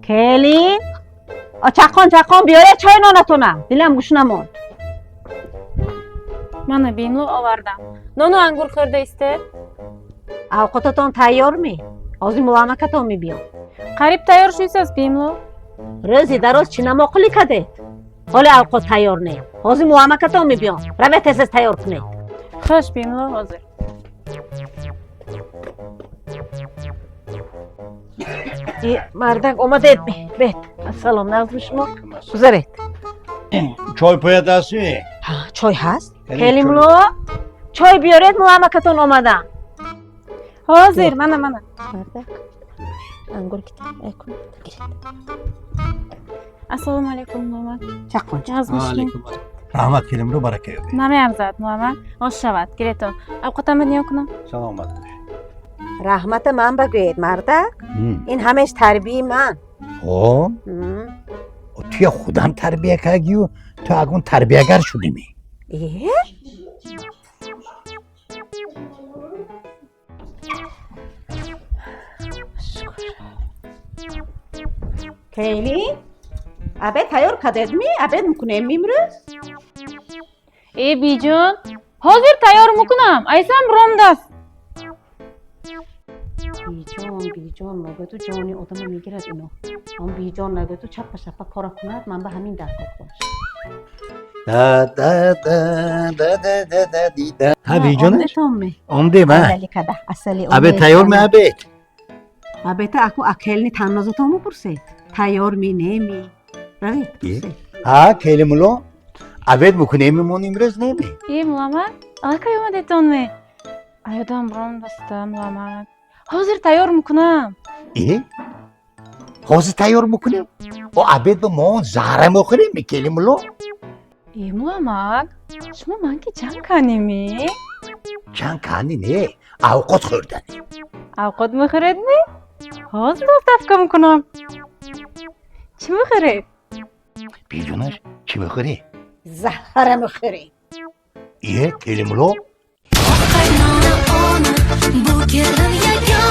Kelin. Chaqon biyoray choynonatona. Dilam gushnamon. Mana bemlo ovardam. Nonu angur xirda iste. Ovqataton tayyormi? Hozir mulomakatomi biyon. Qarib tayyor shuysiz bemlo. Ro'zi daroz chinamoqlik adet. Hali ovqat tayyor ne. Hozir mulomakatomi biyon. Ravot tez tayyor qilay. Xo'sh bemlo hozir. Mardak omad etmi. Bet. Assalom nazmishmo. Guzar et. Choy poyadasi. Ha, choy hast? Kelin, Kelimlo. Choy biyoret mulomakatton omadam. Hozir mana. Mardak. Angur kitab ekun. Assalomu alaykum momak. Chaqon. Yazmishmi? Rahmat kelimro baraka yo'q. Nima yarzat momak? Oshavat, kireto. Ovqatamni yo'qmi? Salomat. Rahmata man bagoyed mardak. این همش تربیه من خب توی خودم تربیه کردی و تو اگون تربیه‌گر شدی می ایه؟ کیلی؟ ابد تیار کردید می؟ ابد میکنه میمروز؟ Ey bijon, hozir tayyor mukunam. Aysam romdas. بیجان نگه تو جانی آدم میگیرد اینو من بیجان نگه تو چپ چپ کار کند من به همین دست باش ها بیجانش؟ آمده آمده من اصلی کده اصلی ابد تیار می ابد ابد اکو اکلنی تنازو تامو پرسید تیار می نمی روید پرسید ها kelimlo ابد میکنه میمون امروز نمی Ey momak, alkayoma detonmi? Ayodam romdasda momak. Hozir tayyor mukunam. ای؟ حوزه تیار میکنیم و ابد به ما زهره میخوریم می kelimlo Ey momak, shuma manki jam kanimi? چند کنی نه اوقات خوردنی Ovqat mixiredmi? Hozir dostavka mukunam. Chi mixired? بیجانش چی میخوری؟ زهره مخری ایه kelimlo Qaynona ona bu kelin yagona